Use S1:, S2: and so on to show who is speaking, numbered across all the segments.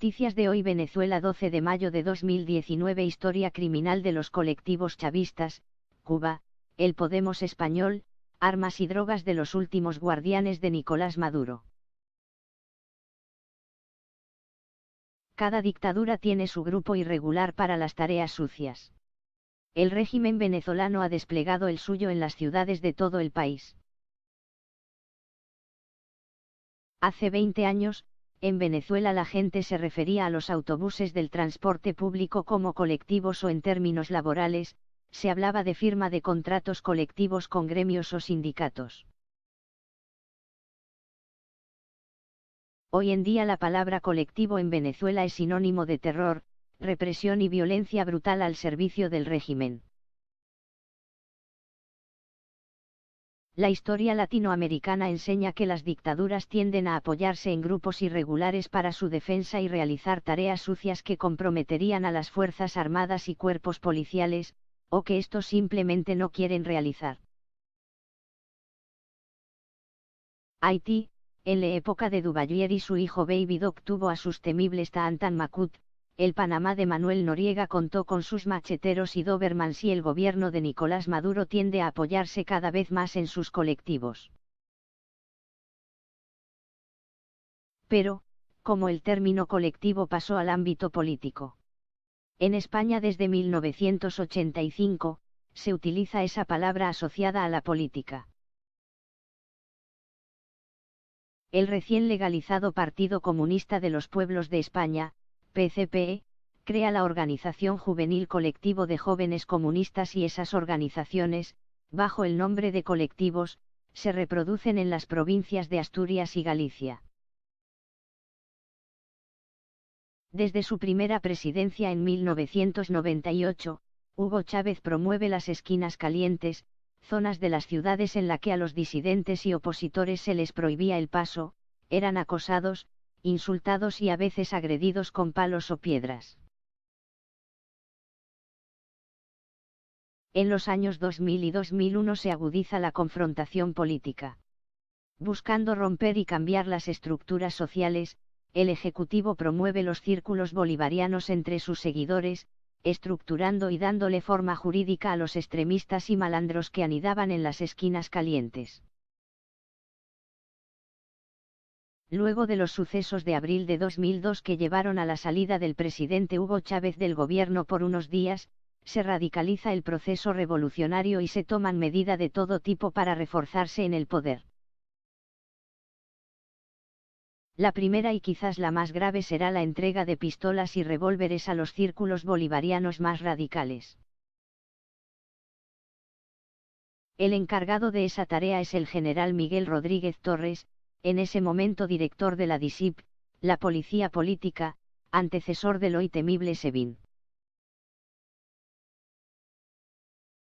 S1: Noticias de hoy: Venezuela, 12 de mayo de 2019. Historia criminal de los colectivos chavistas. Cuba, el Podemos español, armas y drogas de los últimos guardianes de Nicolás Maduro. Cada dictadura tiene su grupo irregular para las tareas sucias. El régimen venezolano ha desplegado el suyo en las ciudades de todo el país. Hace 20 años, en Venezuela la gente se refería a los autobuses del transporte público como colectivos o en términos laborales, se hablaba de firma de contratos colectivos con gremios o sindicatos. Hoy en día la palabra colectivo en Venezuela es sinónimo de terror, represión y violencia brutal al servicio del régimen. La historia latinoamericana enseña que las dictaduras tienden a apoyarse en grupos irregulares para su defensa y realizar tareas sucias que comprometerían a las fuerzas armadas y cuerpos policiales, o que estos simplemente no quieren realizar. Haití, en la época de Duvalier y su hijo Baby Doc tuvo a sus temibles Taantan Macut. El Panamá de Manuel Noriega contó con sus macheteros y Dobermans, y el gobierno de Nicolás Maduro tiende a apoyarse cada vez más en sus colectivos. Pero, ¿cómo el término colectivo pasó al ámbito político? En España desde 1985, se utiliza esa palabra asociada a la política. El recién legalizado Partido Comunista de los Pueblos de España, PCPE, crea la organización juvenil Colectivo de Jóvenes Comunistas, y esas organizaciones, bajo el nombre de colectivos, se reproducen en las provincias de Asturias y Galicia. Desde su primera presidencia en 1998, Hugo Chávez promueve las esquinas calientes, zonas de las ciudades en la que a los disidentes y opositores se les prohibía el paso, eran acosados, insultados y a veces agredidos con palos o piedras. En los años 2000 y 2001 se agudiza la confrontación política. Buscando romper y cambiar las estructuras sociales, el Ejecutivo promueve los círculos bolivarianos entre sus seguidores, estructurando y dándole forma jurídica a los extremistas y malandros que anidaban en las esquinas calientes. Luego de los sucesos de abril de 2002 que llevaron a la salida del presidente Hugo Chávez del gobierno por unos días, se radicaliza el proceso revolucionario y se toman medidas de todo tipo para reforzarse en el poder. La primera y quizás la más grave será la entrega de pistolas y revólveres a los círculos bolivarianos más radicales. El encargado de esa tarea es el general Miguel Rodríguez Torres, en ese momento director de la DISIP, la policía política, antecesor del hoy temible SEBIN.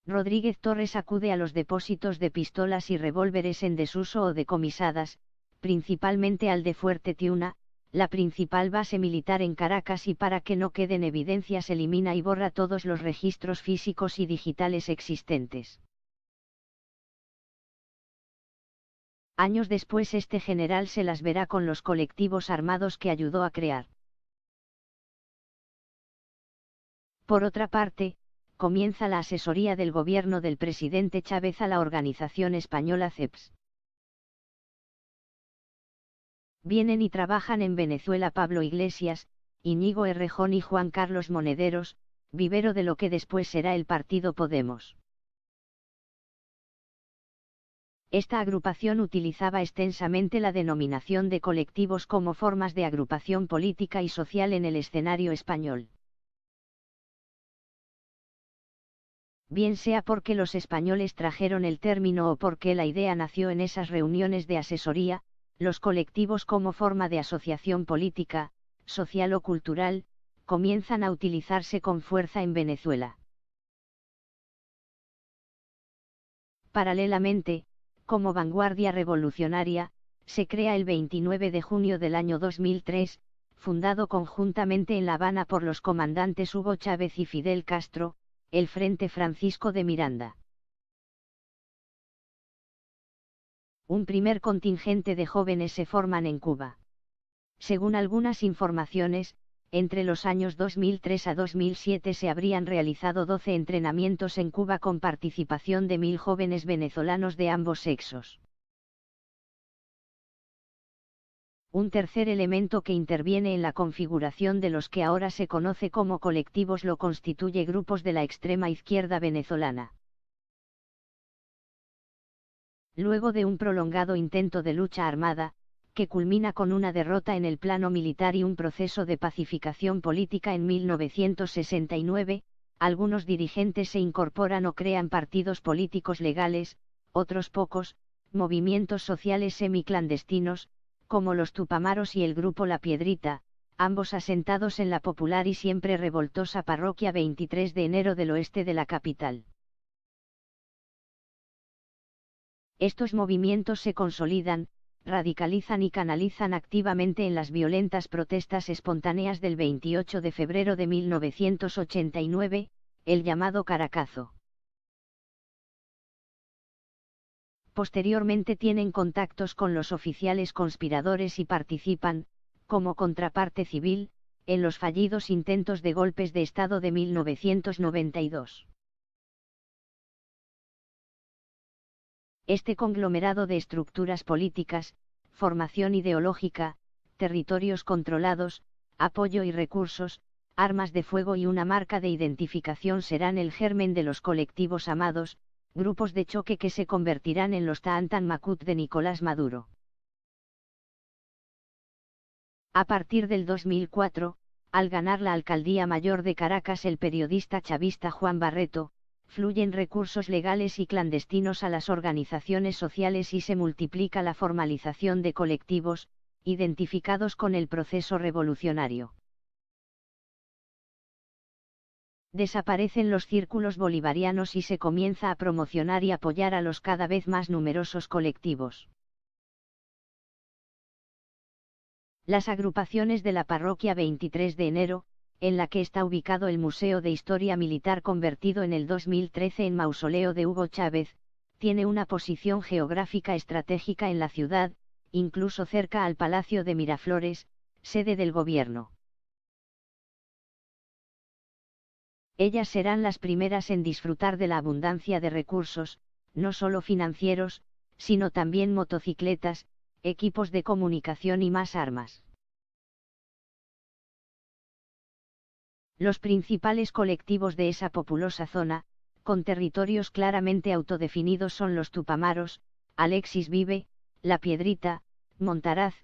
S1: Rodríguez Torres acude a los depósitos de pistolas y revólveres en desuso o decomisadas, principalmente al de Fuerte Tiuna, la principal base militar en Caracas, y para que no queden evidencias elimina y borra todos los registros físicos y digitales existentes. Años después este general se las verá con los colectivos armados que ayudó a crear. Por otra parte, comienza la asesoría del gobierno del presidente Chávez a la organización española CEPS. Vienen y trabajan en Venezuela Pablo Iglesias, Íñigo Errejón y Juan Carlos Monederos, vivero de lo que después será el partido Podemos. Esta agrupación utilizaba extensamente la denominación de colectivos como formas de agrupación política y social en el escenario español. Bien sea porque los españoles trajeron el término o porque la idea nació en esas reuniones de asesoría, los colectivos como forma de asociación política, social o cultural, comienzan a utilizarse con fuerza en Venezuela. Paralelamente, como vanguardia revolucionaria, se crea el 29 de junio del año 2003, fundado conjuntamente en La Habana por los comandantes Hugo Chávez y Fidel Castro, el Frente Francisco de Miranda. Un primer contingente de jóvenes se forman en Cuba. Según algunas informaciones, entre los años 2003 a 2007 se habrían realizado 12 entrenamientos en Cuba con participación de 1.000 jóvenes venezolanos de ambos sexos. Un tercer elemento que interviene en la configuración de los que ahora se conoce como colectivos lo constituye grupos de la extrema izquierda venezolana. Luego de un prolongado intento de lucha armada, que culmina con una derrota en el plano militar y un proceso de pacificación política en 1969, algunos dirigentes se incorporan o crean partidos políticos legales, otros pocos, movimientos sociales semiclandestinos, como los Tupamaros y el grupo La Piedrita, ambos asentados en la popular y siempre revoltosa parroquia 23 de enero del oeste de la capital. Estos movimientos se consolidan, radicalizan y canalizan activamente en las violentas protestas espontáneas del 28 de febrero de 1989, el llamado Caracazo. Posteriormente tienen contactos con los oficiales conspiradores y participan, como contraparte civil, en los fallidos intentos de golpes de Estado de 1992. Este conglomerado de estructuras políticas, formación ideológica, territorios controlados, apoyo y recursos, armas de fuego y una marca de identificación serán el germen de los colectivos amados, grupos de choque que se convertirán en los Taantan Makut de Nicolás Maduro. A partir del 2004, al ganar la alcaldía mayor de Caracas el periodista chavista Juan Barreto, fluyen recursos legales y clandestinos a las organizaciones sociales y se multiplica la formalización de colectivos, identificados con el proceso revolucionario. Desaparecen los círculos bolivarianos y se comienza a promocionar y apoyar a los cada vez más numerosos colectivos. Las agrupaciones de la parroquia 23 de enero, en la que está ubicado el Museo de Historia Militar convertido en el 2013 en mausoleo de Hugo Chávez, tiene una posición geográfica estratégica en la ciudad, incluso cerca al Palacio de Miraflores, sede del gobierno. Ellas serán las primeras en disfrutar de la abundancia de recursos, no solo financieros, sino también motocicletas, equipos de comunicación y más armas. Los principales colectivos de esa populosa zona, con territorios claramente autodefinidos son los Tupamaros, Alexis Vive, La Piedrita, Montaraz,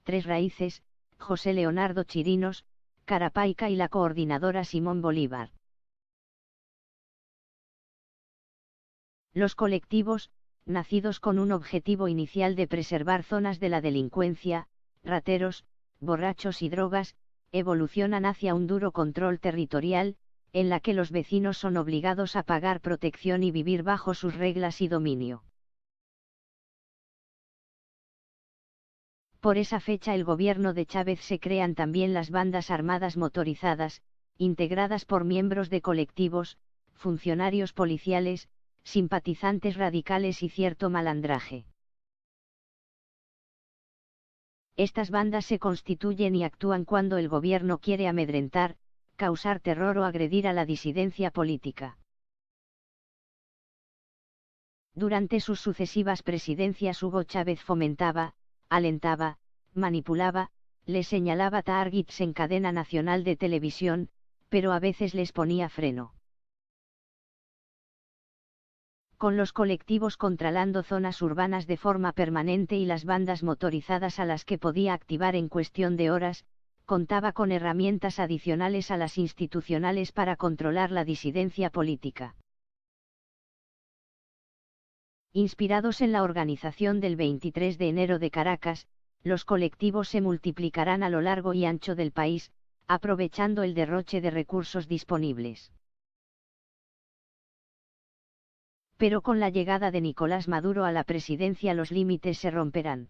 S1: Tres Raíces, José Leonardo Chirinos, Carapaica y la coordinadora Simón Bolívar. Los colectivos, nacidos con un objetivo inicial de preservar zonas de la delincuencia, rateros, borrachos y drogas, evolucionan hacia un duro control territorial, en la que los vecinos son obligados a pagar protección y vivir bajo sus reglas y dominio. Por esa fecha el gobierno de Chávez se crean también las bandas armadas motorizadas, integradas por miembros de colectivos, funcionarios policiales, simpatizantes radicales y cierto malandraje. Estas bandas se constituyen y actúan cuando el gobierno quiere amedrentar, causar terror o agredir a la disidencia política. Durante sus sucesivas presidencias Hugo Chávez fomentaba, alentaba, manipulaba, les señalaba targets en cadena nacional de televisión, pero a veces les ponía freno. Con los colectivos controlando zonas urbanas de forma permanente y las bandas motorizadas a las que podía activar en cuestión de horas, contaba con herramientas adicionales a las institucionales para controlar la disidencia política. Inspirados en la organización del 23 de enero de Caracas, los colectivos se multiplicarán a lo largo y ancho del país, aprovechando el derroche de recursos disponibles. Pero con la llegada de Nicolás Maduro a la presidencia los límites se romperán.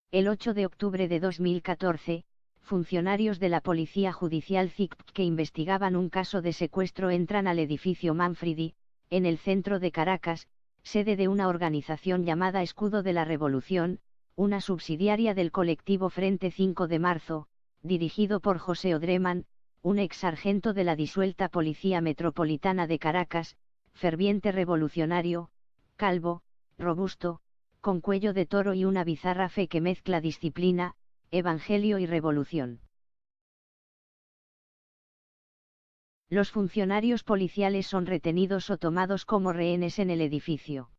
S1: El 8 de octubre de 2014, funcionarios de la Policía Judicial CICP que investigaban un caso de secuestro entran al edificio Manfredi, en el centro de Caracas, sede de una organización llamada Escudo de la Revolución, una subsidiaria del colectivo Frente 5 de Marzo, dirigido por José Odremán, un ex sargento de la disuelta Policía Metropolitana de Caracas, ferviente revolucionario, calvo, robusto, con cuello de toro y una bizarra fe que mezcla disciplina, evangelio y revolución. Los funcionarios policiales son retenidos o tomados como rehenes en el edificio.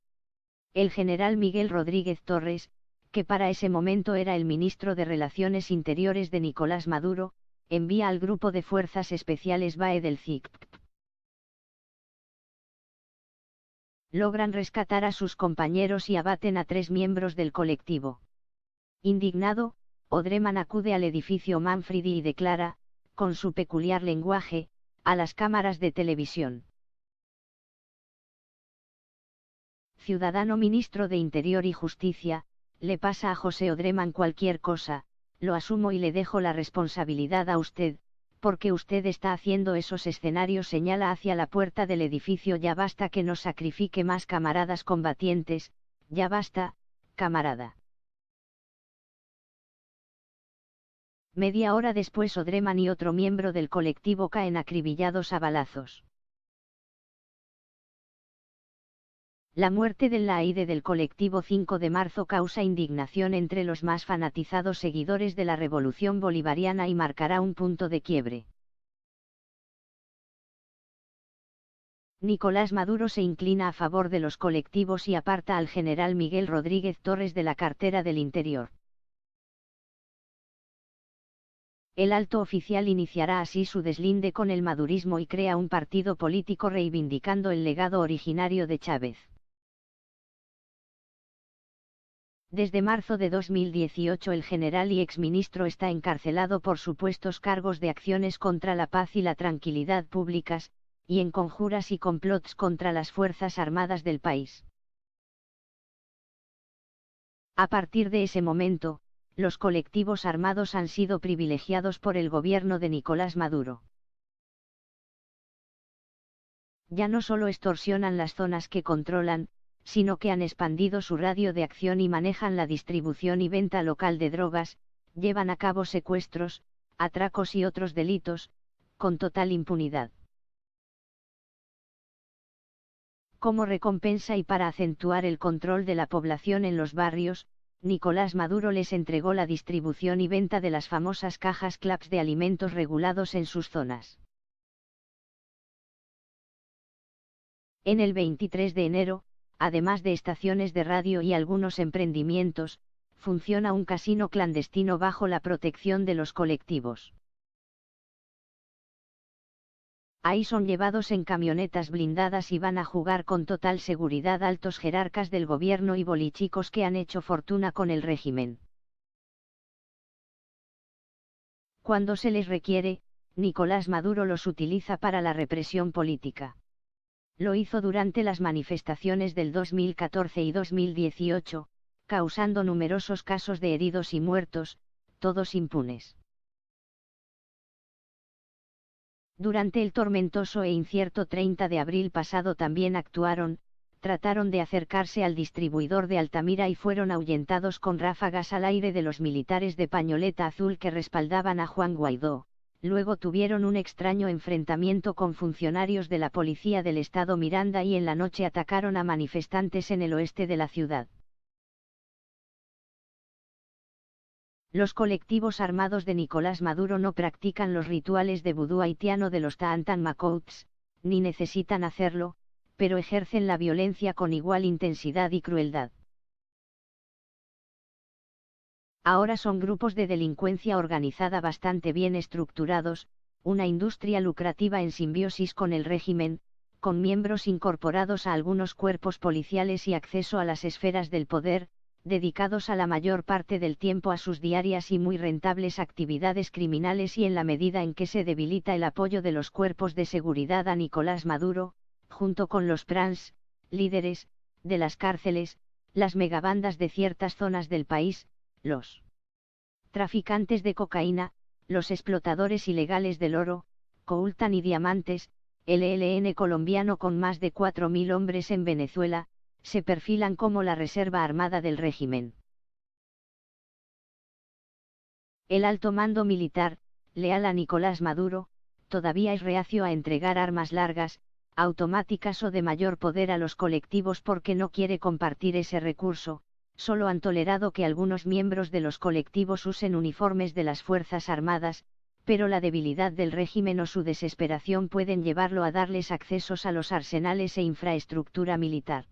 S1: El general Miguel Rodríguez Torres, que para ese momento era el ministro de Relaciones Interiores de Nicolás Maduro, envía al grupo de fuerzas especiales BAE del CICP. Logran rescatar a sus compañeros y abaten a 3 miembros del colectivo. Indignado, Odremán acude al edificio Manfredi y declara, con su peculiar lenguaje, a las cámaras de televisión: ciudadano ministro de Interior y Justicia, le pasa a José Odremán cualquier cosa, lo asumo y le dejo la responsabilidad a usted, porque usted está haciendo esos escenarios. Señala hacia la puerta del edificio: ya basta que nos sacrifique más camaradas combatientes, ya basta, camarada. Media hora después Odremán y otro miembro del colectivo caen acribillados a balazos. La muerte del Laide del colectivo 5 de marzo causa indignación entre los más fanatizados seguidores de la revolución bolivariana y marcará un punto de quiebre. Nicolás Maduro se inclina a favor de los colectivos y aparta al general Miguel Rodríguez Torres de la cartera del Interior. El alto oficial iniciará así su deslinde con el madurismo y crea un partido político reivindicando el legado originario de Chávez. Desde marzo de 2018 el general y exministro está encarcelado por supuestos cargos de acciones contra la paz y la tranquilidad públicas, y en conjuras y complots contra las Fuerzas Armadas del país. A partir de ese momento, los colectivos armados han sido privilegiados por el gobierno de Nicolás Maduro. Ya no solo extorsionan las zonas que controlan, sino que han expandido su radio de acción y manejan la distribución y venta local de drogas, llevan a cabo secuestros, atracos y otros delitos, con total impunidad. Como recompensa y para acentuar el control de la población en los barrios, Nicolás Maduro les entregó la distribución y venta de las famosas cajas CLAPS de alimentos regulados en sus zonas. En el 23 de enero, además de estaciones de radio y algunos emprendimientos, funciona un casino clandestino bajo la protección de los colectivos. Ahí son llevados en camionetas blindadas y van a jugar con total seguridad altos jerarcas del gobierno y bolichicos que han hecho fortuna con el régimen. Cuando se les requiere, Nicolás Maduro los utiliza para la represión política. Lo hizo durante las manifestaciones del 2014 y 2018, causando numerosos casos de heridos y muertos, todos impunes. Durante el tormentoso e incierto 30 de abril pasado también actuaron, trataron de acercarse al distribuidor de Altamira y fueron ahuyentados con ráfagas al aire de los militares de pañoleta azul que respaldaban a Juan Guaidó. Luego tuvieron un extraño enfrentamiento con funcionarios de la policía del estado Miranda y en la noche atacaron a manifestantes en el oeste de la ciudad. Los colectivos armados de Nicolás Maduro no practican los rituales de vudú haitiano de los Taantan Makouts, ni necesitan hacerlo, pero ejercen la violencia con igual intensidad y crueldad. Ahora son grupos de delincuencia organizada bastante bien estructurados, una industria lucrativa en simbiosis con el régimen, con miembros incorporados a algunos cuerpos policiales y acceso a las esferas del poder, dedicados a la mayor parte del tiempo a sus diarias y muy rentables actividades criminales, y en la medida en que se debilita el apoyo de los cuerpos de seguridad a Nicolás Maduro, junto con los PRANs, líderes, de las cárceles, las megabandas de ciertas zonas del país, los traficantes de cocaína, los explotadores ilegales del oro, coltan y diamantes, el ELN colombiano con más de 4.000 hombres en Venezuela, se perfilan como la reserva armada del régimen. El alto mando militar, leal a Nicolás Maduro, todavía es reacio a entregar armas largas, automáticas o de mayor poder a los colectivos porque no quiere compartir ese recurso. Solo han tolerado que algunos miembros de los colectivos usen uniformes de las Fuerzas Armadas, pero la debilidad del régimen o su desesperación pueden llevarlo a darles accesos a los arsenales e infraestructura militar.